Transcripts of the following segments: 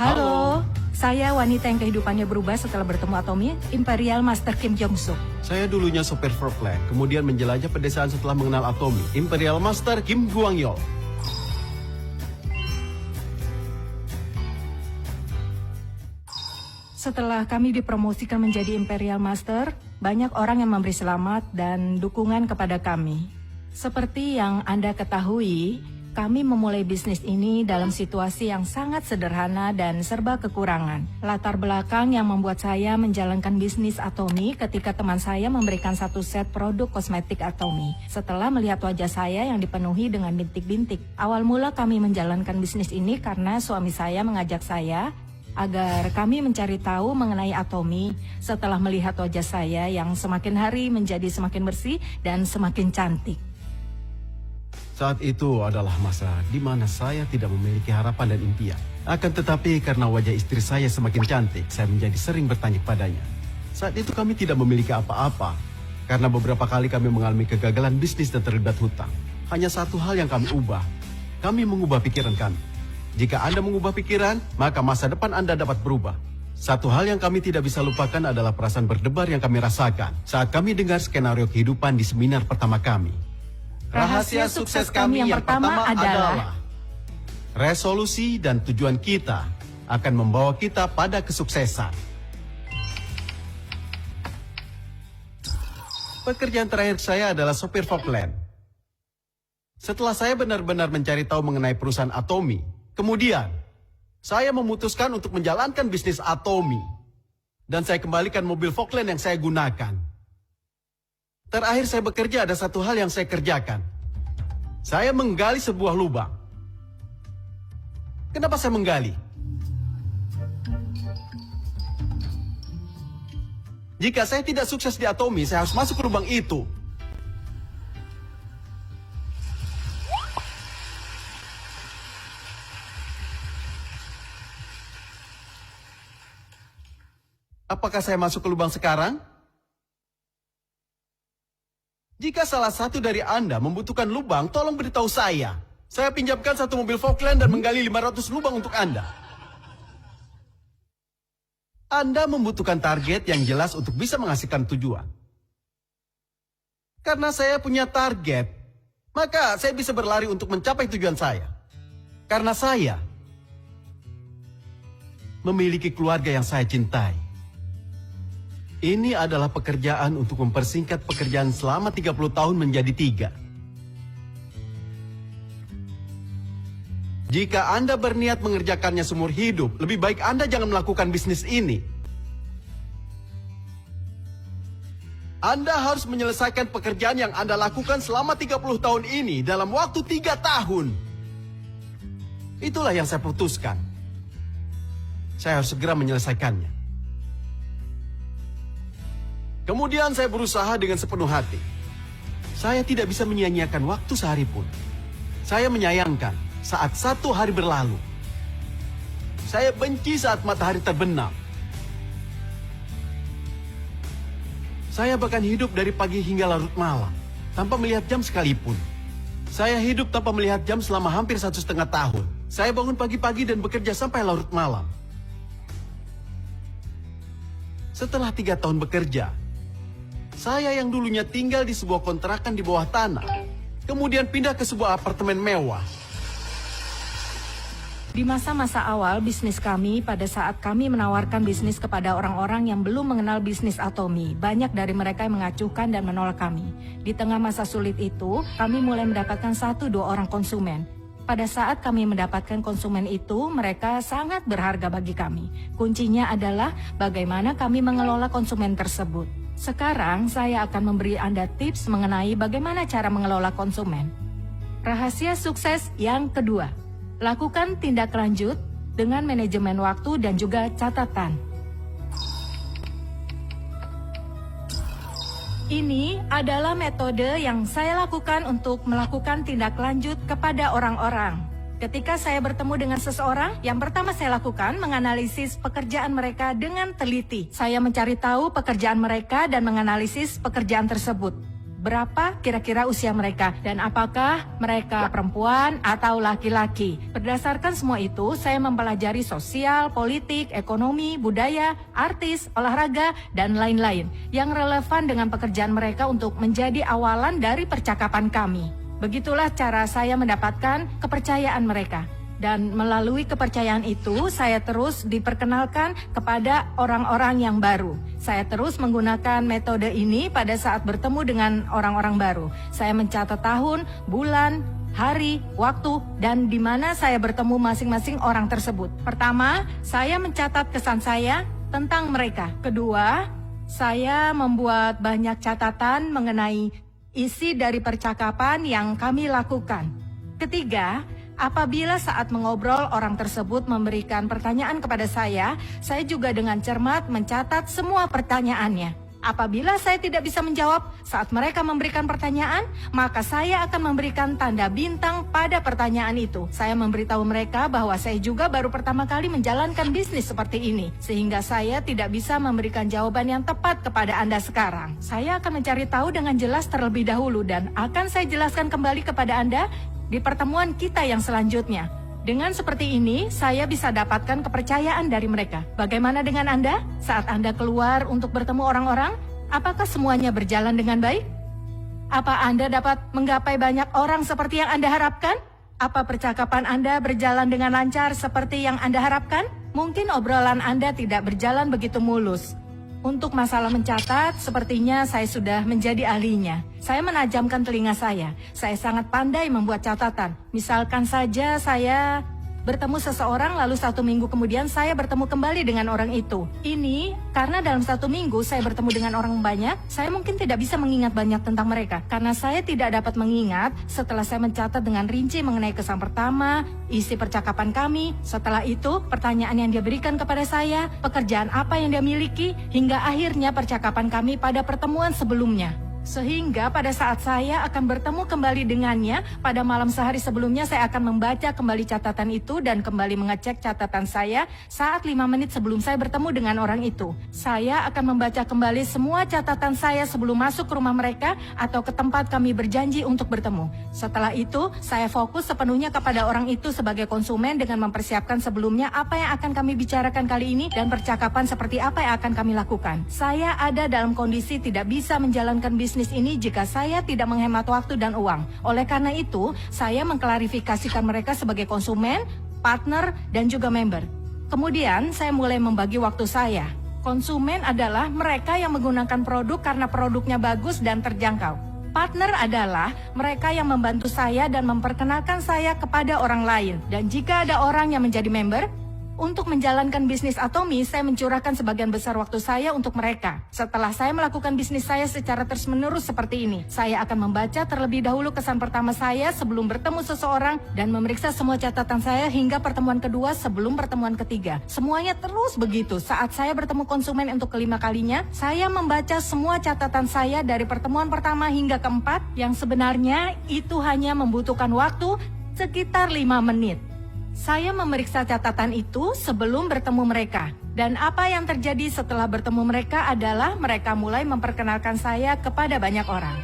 Halo, saya wanita yang kehidupannya berubah setelah bertemu Atomi, Imperial Master Kim Jong-suk. Saya dulunya sopir forklift, kemudian menjelajah pedesaan setelah mengenal Atomi, Imperial Master Kim Guang-yeol. Setelah kami dipromosikan menjadi Imperial Master, banyak orang yang memberi selamat dan dukungan kepada kami. Seperti yang Anda ketahui, kami memulai bisnis ini dalam situasi yang sangat sederhana dan serba kekurangan. Latar belakang yang membuat saya menjalankan bisnis Atomi ketika teman saya memberikan satu set produk kosmetik Atomi. Setelah melihat wajah saya yang dipenuhi dengan bintik-bintik. Awal mula kami menjalankan bisnis ini karena suami saya mengajak saya agar kami mencari tahu mengenai Atomi setelah melihat wajah saya yang semakin hari menjadi semakin bersih dan semakin cantik. Saat itu adalah masa di mana saya tidak memiliki harapan dan impian. Akan tetapi karena wajah istri saya semakin cantik, saya menjadi sering bertanya padanya. Saat itu kami tidak memiliki apa-apa, karena beberapa kali kami mengalami kegagalan bisnis dan terlibat hutang. Hanya satu hal yang kami ubah, kami mengubah pikiran kami. Jika Anda mengubah pikiran, maka masa depan Anda dapat berubah. Satu hal yang kami tidak bisa lupakan adalah perasaan berdebar yang kami rasakan saat kami dengar skenario kehidupan di seminar pertama kami. Rahasia sukses kami yang pertama adalah resolusi dan tujuan kita akan membawa kita pada kesuksesan. Pekerjaan terakhir saya adalah sopir forklift. Setelah saya benar-benar mencari tahu mengenai perusahaan Atomi, kemudian saya memutuskan untuk menjalankan bisnis Atomi. Dan saya kembalikan mobil forklift yang saya gunakan. Terakhir saya bekerja ada satu hal yang saya kerjakan. Saya menggali sebuah lubang. Kenapa saya menggali? Jika saya tidak sukses di Atomi, saya harus masuk ke lubang itu. Apakah saya masuk ke lubang sekarang? Jika salah satu dari Anda membutuhkan lubang, tolong beritahu saya. Saya pinjamkan satu mobil forklift dan menggali 500 lubang untuk Anda. Anda membutuhkan target yang jelas untuk bisa menghasilkan tujuan. Karena saya punya target, maka saya bisa berlari untuk mencapai tujuan saya. Karena saya memiliki keluarga yang saya cintai. Ini adalah pekerjaan untuk mempersingkat pekerjaan selama 30 tahun menjadi 3. Jika Anda berniat mengerjakannya seumur hidup, lebih baik Anda jangan melakukan bisnis ini. Anda harus menyelesaikan pekerjaan yang Anda lakukan selama 30 tahun ini dalam waktu 3 tahun. Itulah yang saya putuskan. Saya harus segera menyelesaikannya. Kemudian saya berusaha dengan sepenuh hati. Saya tidak bisa menyia-nyiakan waktu sehari pun. Saya menyayangkan saat satu hari berlalu. Saya benci saat matahari terbenam. Saya bahkan hidup dari pagi hingga larut malam, tanpa melihat jam sekalipun. Saya hidup tanpa melihat jam selama hampir 1,5 tahun. Saya bangun pagi-pagi dan bekerja sampai larut malam. Setelah 3 tahun bekerja, saya yang dulunya tinggal di sebuah kontrakan di bawah tanah, kemudian pindah ke sebuah apartemen mewah. Di masa-masa awal bisnis kami, pada saat kami menawarkan bisnis kepada orang-orang yang belum mengenal bisnis Atomi, banyak dari mereka yang mengacuhkan dan menolak kami. Di tengah masa sulit itu, kami mulai mendapatkan 1-2 orang konsumen. Pada saat kami mendapatkan konsumen itu, mereka sangat berharga bagi kami. Kuncinya adalah bagaimana kami mengelola konsumen tersebut. Sekarang saya akan memberi Anda tips mengenai bagaimana cara mengelola konsumen. Rahasia sukses yang kedua, lakukan tindak lanjut dengan manajemen waktu dan juga catatan. Ini adalah metode yang saya lakukan untuk melakukan tindak lanjut kepada orang-orang. Ketika saya bertemu dengan seseorang, yang pertama saya lakukan menganalisis pekerjaan mereka dengan teliti. Saya mencari tahu pekerjaan mereka dan menganalisis pekerjaan tersebut. berapa kira-kira usia mereka dan apakah mereka perempuan atau laki-laki. Berdasarkan semua itu, saya mempelajari sosial, politik, ekonomi, budaya, artis, olahraga, dan lain-lain yang relevan dengan pekerjaan mereka untuk menjadi awalan dari percakapan kami. Begitulah cara saya mendapatkan kepercayaan mereka. Dan melalui kepercayaan itu, saya terus diperkenalkan kepada orang-orang yang baru. Saya terus menggunakan metode ini pada saat bertemu dengan orang-orang baru. Saya mencatat tahun, bulan, hari, waktu, dan di mana saya bertemu masing-masing orang tersebut. Pertama, saya mencatat kesan saya tentang mereka. Kedua, saya membuat banyak catatan mengenai isi dari percakapan yang kami lakukan. Ketiga, apabila saat mengobrol orang tersebut memberikan pertanyaan kepada saya juga dengan cermat mencatat semua pertanyaannya. Apabila saya tidak bisa menjawab saat mereka memberikan pertanyaan, maka saya akan memberikan tanda bintang pada pertanyaan itu. Saya memberitahu mereka bahwa saya juga baru pertama kali menjalankan bisnis seperti ini, sehingga saya tidak bisa memberikan jawaban yang tepat kepada Anda sekarang. Saya akan mencari tahu dengan jelas terlebih dahulu dan akan saya jelaskan kembali kepada Anda di pertemuan kita yang selanjutnya. Dengan seperti ini, saya bisa dapatkan kepercayaan dari mereka. Bagaimana dengan Anda? Saat Anda keluar untuk bertemu orang-orang, apakah semuanya berjalan dengan baik? Apa Anda dapat menggapai banyak orang seperti yang Anda harapkan? Apa percakapan Anda berjalan dengan lancar seperti yang Anda harapkan? Mungkin obrolan Anda tidak berjalan begitu mulus. Untuk masalah mencatat, sepertinya saya sudah menjadi ahlinya. Saya menajamkan telinga saya. Saya sangat pandai membuat catatan. Misalkan saja saya bertemu seseorang lalu 1 minggu kemudian saya bertemu kembali dengan orang itu. Ini karena dalam 1 minggu saya bertemu dengan orang banyak, saya mungkin tidak bisa mengingat banyak tentang mereka. Karena saya tidak dapat mengingat setelah saya mencatat dengan rinci mengenai kesan pertama, isi percakapan kami, setelah itu pertanyaan yang dia berikan kepada saya, pekerjaan apa yang dia miliki, hingga akhirnya percakapan kami pada pertemuan sebelumnya. Sehingga pada saat saya akan bertemu kembali dengannya, pada malam sehari sebelumnya saya akan membaca kembali catatan itu dan kembali mengecek catatan saya saat 5 menit sebelum saya bertemu dengan orang itu. Saya akan membaca kembali semua catatan saya sebelum masuk ke rumah mereka atau ke tempat kami berjanji untuk bertemu. Setelah itu, saya fokus sepenuhnya kepada orang itu sebagai konsumen dengan mempersiapkan sebelumnya apa yang akan kami bicarakan kali ini dan percakapan seperti apa yang akan kami lakukan. Saya ada dalam kondisi tidak bisa menjalankan bisnis ini jika saya tidak menghemat waktu dan uang. Oleh karena itu, saya mengklarifikasikan mereka sebagai konsumen, partner, dan juga member. Kemudian, saya mulai membagi waktu saya. Konsumen adalah mereka yang menggunakan produk karena produknya bagus dan terjangkau. Partner adalah mereka yang membantu saya dan memperkenalkan saya kepada orang lain. Dan jika ada orang yang menjadi member, untuk menjalankan bisnis Atomi, saya mencurahkan sebagian besar waktu saya untuk mereka. Setelah saya melakukan bisnis saya secara terus-menerus seperti ini, saya akan membaca terlebih dahulu kesan pertama saya sebelum bertemu seseorang dan memeriksa semua catatan saya hingga pertemuan kedua sebelum pertemuan ketiga. Semuanya terus begitu. Saat saya bertemu konsumen untuk kelima kalinya, saya membaca semua catatan saya dari pertemuan pertama hingga keempat, yang sebenarnya itu hanya membutuhkan waktu sekitar 5 menit. Saya memeriksa catatan itu sebelum bertemu mereka. Dan apa yang terjadi setelah bertemu mereka adalah mereka mulai memperkenalkan saya kepada banyak orang.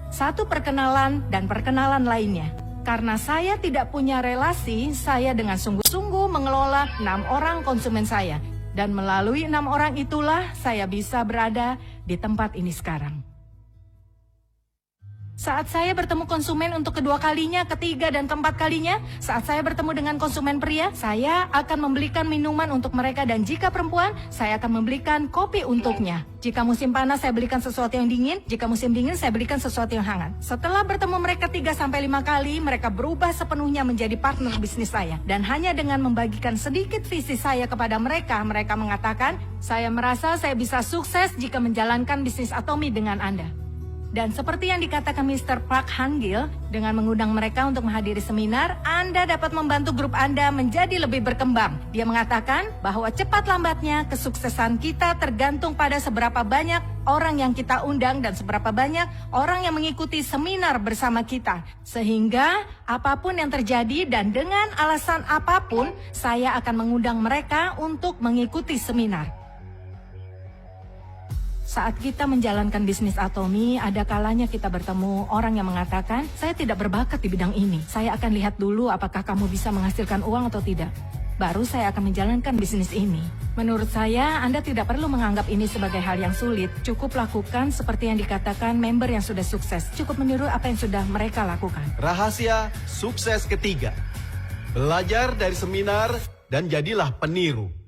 Satu perkenalan dan perkenalan lainnya. Karena saya tidak punya relasi, saya dengan sungguh-sungguh mengelola 6 orang konsumen saya. Dan melalui 6 orang itulah saya bisa berada di tempat ini sekarang. Saat saya bertemu konsumen untuk kedua kalinya, ketiga, dan keempat kalinya, saat saya bertemu dengan konsumen pria, saya akan membelikan minuman untuk mereka, dan jika perempuan, saya akan membelikan kopi untuknya. Jika musim panas, saya belikan sesuatu yang dingin, jika musim dingin, saya belikan sesuatu yang hangat. Setelah bertemu mereka 3-5 kali, mereka berubah sepenuhnya menjadi partner bisnis saya. Dan hanya dengan membagikan sedikit visi saya kepada mereka, mereka mengatakan, saya merasa saya bisa sukses jika menjalankan bisnis Atomi dengan Anda. Dan seperti yang dikatakan Mr. Park Han-gil, dengan mengundang mereka untuk menghadiri seminar, Anda dapat membantu grup Anda menjadi lebih berkembang. Dia mengatakan bahwa cepat lambatnya kesuksesan kita tergantung pada seberapa banyak orang yang kita undang dan seberapa banyak orang yang mengikuti seminar bersama kita. Sehingga apapun yang terjadi dan dengan alasan apapun, saya akan mengundang mereka untuk mengikuti seminar. Saat kita menjalankan bisnis Atomy, ada kalanya kita bertemu orang yang mengatakan, saya tidak berbakat di bidang ini. Saya akan lihat dulu apakah kamu bisa menghasilkan uang atau tidak. Baru saya akan menjalankan bisnis ini. Menurut saya, Anda tidak perlu menganggap ini sebagai hal yang sulit. Cukup lakukan seperti yang dikatakan member yang sudah sukses. Cukup meniru apa yang sudah mereka lakukan. Rahasia sukses ketiga. Belajar dari seminar dan jadilah peniru.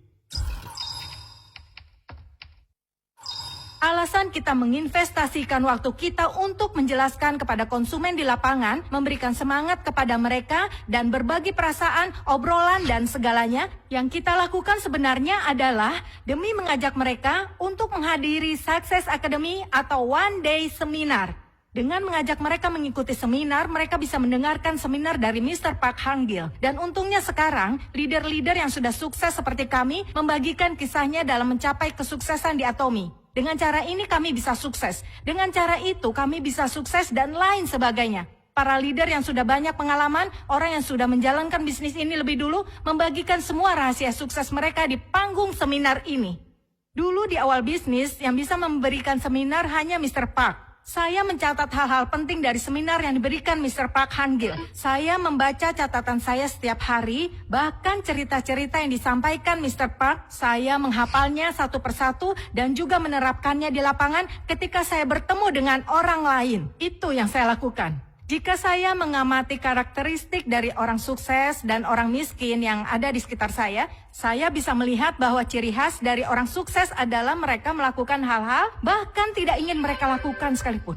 Alasan kita menginvestasikan waktu kita untuk menjelaskan kepada konsumen di lapangan, memberikan semangat kepada mereka, dan berbagi perasaan, obrolan, dan segalanya, yang kita lakukan sebenarnya adalah demi mengajak mereka untuk menghadiri Success Academy atau One Day Seminar. Dengan mengajak mereka mengikuti seminar, mereka bisa mendengarkan seminar dari Mr. Park Han-gil. Dan untungnya sekarang, leader-leader yang sudah sukses seperti kami membagikan kisahnya dalam mencapai kesuksesan di Atomy. Dengan cara ini kami bisa sukses. Dengan cara itu kami bisa sukses dan lain sebagainya. Para leader yang sudah banyak pengalaman, orang yang sudah menjalankan bisnis ini lebih dulu, membagikan semua rahasia sukses mereka di panggung seminar ini. Dulu di awal bisnis, yang bisa memberikan seminar hanya Mr. Park. Saya mencatat hal-hal penting dari seminar yang diberikan Mr. Park Han-gil. Saya membaca catatan saya setiap hari, bahkan cerita-cerita yang disampaikan Mr. Park, saya menghafalnya satu persatu dan juga menerapkannya di lapangan ketika saya bertemu dengan orang lain. Itu yang saya lakukan. Jika saya mengamati karakteristik dari orang sukses dan orang miskin yang ada di sekitar saya bisa melihat bahwa ciri khas dari orang sukses adalah mereka melakukan hal-hal bahkan tidak ingin mereka lakukan sekalipun.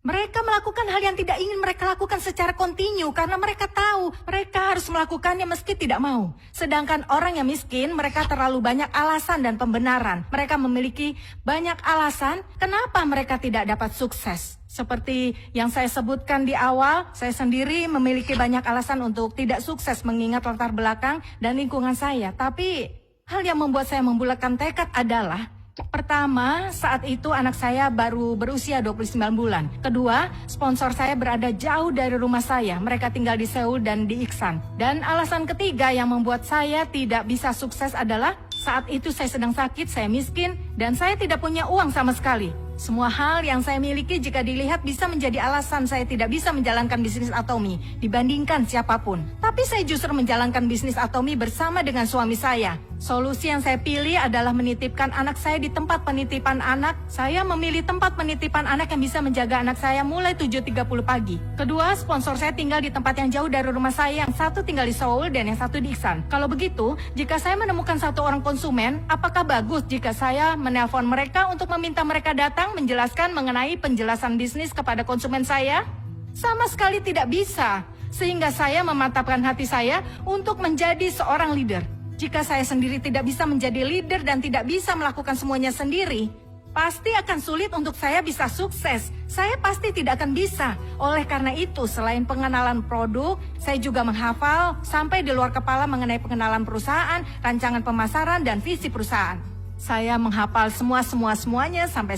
Mereka melakukan hal yang tidak ingin mereka lakukan secara kontinu karena mereka tahu mereka harus melakukannya meski tidak mau. Sedangkan orang yang miskin, mereka terlalu banyak alasan dan pembenaran. Mereka memiliki banyak alasan kenapa mereka tidak dapat sukses. Seperti yang saya sebutkan di awal, saya sendiri memiliki banyak alasan untuk tidak sukses mengingat latar belakang dan lingkungan saya. Tapi hal yang membuat saya membulatkan tekad adalah pertama, saat itu anak saya baru berusia 29 bulan. Kedua, sponsor saya berada jauh dari rumah saya. Mereka tinggal di Seoul dan di Iksan. Dan alasan ketiga yang membuat saya tidak bisa sukses adalah saat itu saya sedang sakit, saya miskin, dan saya tidak punya uang sama sekali. Semua hal yang saya miliki jika dilihat bisa menjadi alasan saya tidak bisa menjalankan bisnis Atomy dibandingkan siapapun. Tapi saya justru menjalankan bisnis Atomy bersama dengan suami saya. Solusi yang saya pilih adalah menitipkan anak saya di tempat penitipan anak. Saya memilih tempat penitipan anak yang bisa menjaga anak saya mulai 7.30 pagi. Kedua, sponsor saya tinggal di tempat yang jauh dari rumah saya. Yang satu tinggal di Seoul dan yang satu di Iksan. Kalau begitu, jika saya menemukan satu orang konsumen, apakah bagus jika saya menelpon mereka untuk meminta mereka datang menjelaskan mengenai penjelasan bisnis kepada konsumen saya? Sama sekali tidak bisa. Sehingga saya memantapkan hati saya untuk menjadi seorang leader. Jika saya sendiri tidak bisa menjadi leader dan tidak bisa melakukan semuanya sendiri, pasti akan sulit untuk saya bisa sukses. Saya pasti tidak akan bisa. Oleh karena itu, selain pengenalan produk, saya juga menghafal sampai di luar kepala mengenai pengenalan perusahaan, rancangan pemasaran, dan visi perusahaan. Saya menghafal semuanya sampai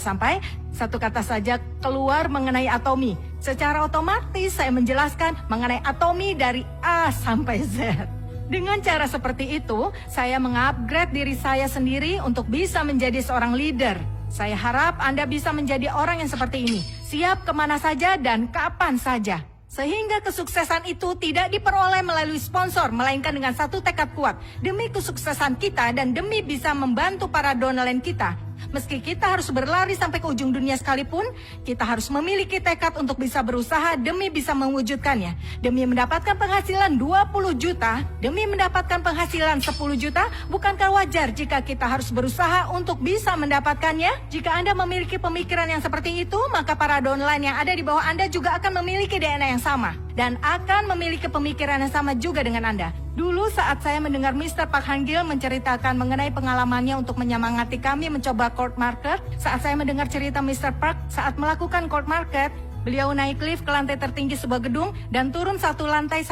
satu kata saja keluar mengenai Atomy. Secara otomatis saya menjelaskan mengenai Atomy dari A sampai Z. Dengan cara seperti itu, saya mengupgrade diri saya sendiri untuk bisa menjadi seorang leader. Saya harap Anda bisa menjadi orang yang seperti ini, siap kemana saja dan kapan saja. Sehingga kesuksesan itu tidak diperoleh melalui sponsor, melainkan dengan satu tekad kuat. Demi kesuksesan kita dan demi bisa membantu para downline kita. Meski kita harus berlari sampai ke ujung dunia sekalipun, kita harus memiliki tekad untuk bisa berusaha demi bisa mewujudkannya. Demi mendapatkan penghasilan 20 juta, demi mendapatkan penghasilan 10 juta, bukankah wajar jika kita harus berusaha untuk bisa mendapatkannya? Jika Anda memiliki pemikiran yang seperti itu, maka para downline yang ada di bawah Anda juga akan memiliki DNA yang sama. Dan akan memiliki pemikiran yang sama juga dengan Anda. Dulu saat saya mendengar Mr. Park Han-gil menceritakan mengenai pengalamannya untuk menyemangati kami mencoba court market, saat saya mendengar cerita Mr. Park saat melakukan court market, beliau naik lift ke lantai tertinggi sebuah gedung dan turun satu lantai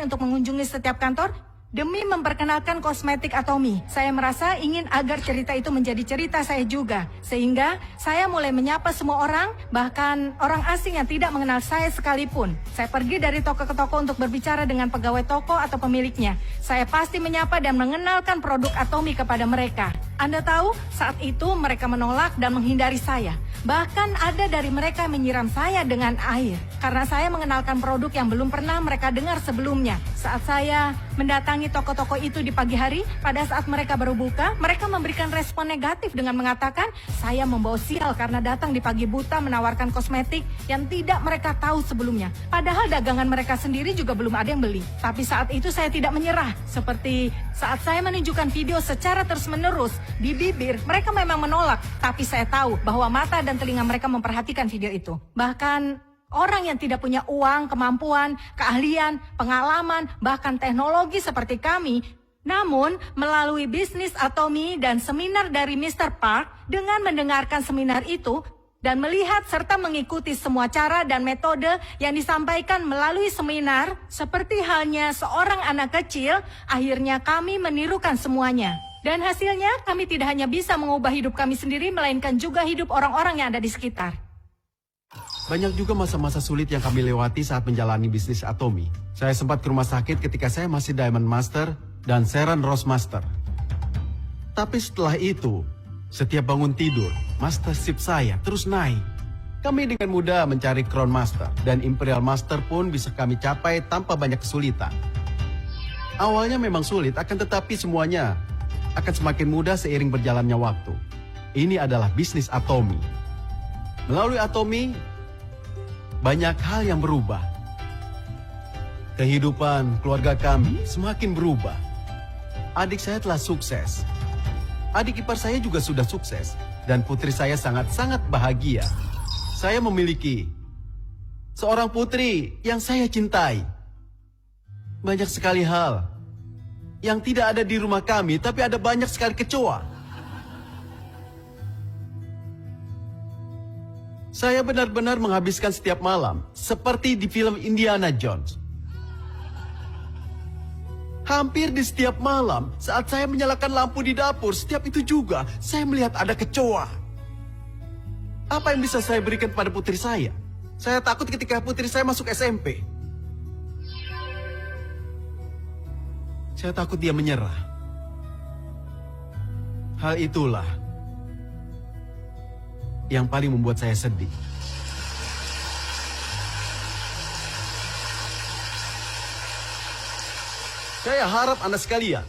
untuk mengunjungi setiap kantor demi memperkenalkan kosmetik Atomy. Saya merasa ingin agar cerita itu menjadi cerita saya juga. Sehingga saya mulai menyapa semua orang, bahkan orang asing yang tidak mengenal saya sekalipun. Saya pergi dari toko ke toko untuk berbicara dengan pegawai toko atau pemiliknya. Saya pasti menyapa dan mengenalkan produk Atomy kepada mereka. Anda tahu, saat itu mereka menolak dan menghindari saya. Bahkan ada dari mereka yang menyiram saya dengan air. Karena saya mengenalkan produk yang belum pernah mereka dengar sebelumnya. Saat saya mendatangi toko-toko itu di pagi hari, pada saat mereka baru buka, mereka memberikan respon negatif dengan mengatakan, saya membawa sial karena datang di pagi buta menawarkan kosmetik yang tidak mereka tahu sebelumnya. Padahal dagangan mereka sendiri juga belum ada yang beli. Tapi saat itu saya tidak menyerah. Seperti saat saya menunjukkan video secara terus-menerus di bibir, mereka memang menolak. Tapi saya tahu bahwa mata dan telinga mereka memperhatikan video itu. Bahkan orang yang tidak punya uang, kemampuan, keahlian, pengalaman, bahkan teknologi seperti kami, namun melalui bisnis Atomy dan seminar dari Mr. Park, dengan mendengarkan seminar itu dan melihat serta mengikuti semua cara dan metode yang disampaikan melalui seminar, seperti halnya seorang anak kecil, akhirnya kami menirukan semuanya. Dan hasilnya kami tidak hanya bisa mengubah hidup kami sendiri, melainkan juga hidup orang-orang yang ada di sekitar. Banyak juga masa-masa sulit yang kami lewati saat menjalani bisnis Atomy. Saya sempat ke rumah sakit ketika saya masih Diamond Master dan Sharon Rose Master. Tapi setelah itu, setiap bangun tidur, mastership saya terus naik. Kami dengan mudah mencari Crown Master dan Imperial Master pun bisa kami capai tanpa banyak kesulitan. Awalnya memang sulit, akan tetapi semuanya akan semakin mudah seiring berjalannya waktu. Ini adalah bisnis Atomy. Melalui Atomy, banyak hal yang berubah. Kehidupan keluarga kami semakin berubah. Adik saya telah sukses. Adik ipar saya juga sudah sukses. Dan putri saya sangat-sangat bahagia. Saya memiliki seorang putri yang saya cintai. Banyak sekali hal yang tidak ada di rumah kami, tapi ada banyak sekali kecoa. Saya benar-benar menghabiskan setiap malam, seperti di film Indiana Jones. Hampir di setiap malam, saat saya menyalakan lampu di dapur, setiap itu juga saya melihat ada kecoa. Apa yang bisa saya berikan kepada putri saya? Saya takut ketika putri saya masuk SMP. Saya takut dia menyerah. Hal itulah yang paling membuat saya sedih. Saya harap Anda sekalian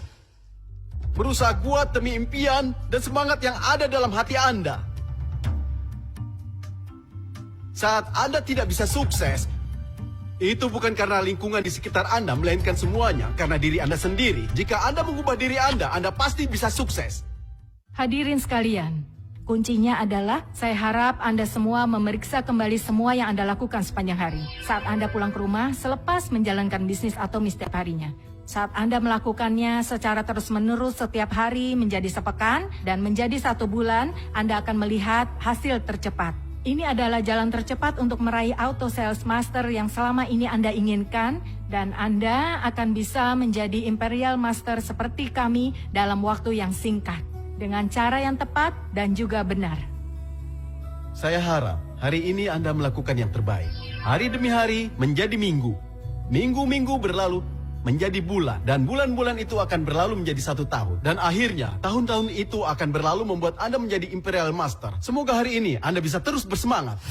berusaha kuat demi impian dan semangat yang ada dalam hati Anda. Saat Anda tidak bisa sukses, itu bukan karena lingkungan di sekitar Anda, melainkan semuanya karena diri Anda sendiri. Jika Anda mengubah diri Anda pasti bisa sukses. Hadirin sekalian, kuncinya adalah saya harap Anda semua memeriksa kembali semua yang Anda lakukan sepanjang hari. Saat Anda pulang ke rumah, selepas menjalankan bisnis Atomy setiap harinya. Saat Anda melakukannya secara terus-menerus setiap hari menjadi sepekan dan menjadi 1 bulan, Anda akan melihat hasil tercepat. Ini adalah jalan tercepat untuk meraih auto sales master yang selama ini Anda inginkan, dan Anda akan bisa menjadi Imperial Master seperti kami dalam waktu yang singkat, dengan cara yang tepat dan juga benar. Saya harap hari ini Anda melakukan yang terbaik. Hari demi hari menjadi minggu. Minggu-minggu berlalu menjadi bulan, dan bulan-bulan itu akan berlalu menjadi 1 tahun. Dan akhirnya, tahun-tahun itu akan berlalu membuat Anda menjadi Imperial Master. Semoga hari ini Anda bisa terus bersemangat.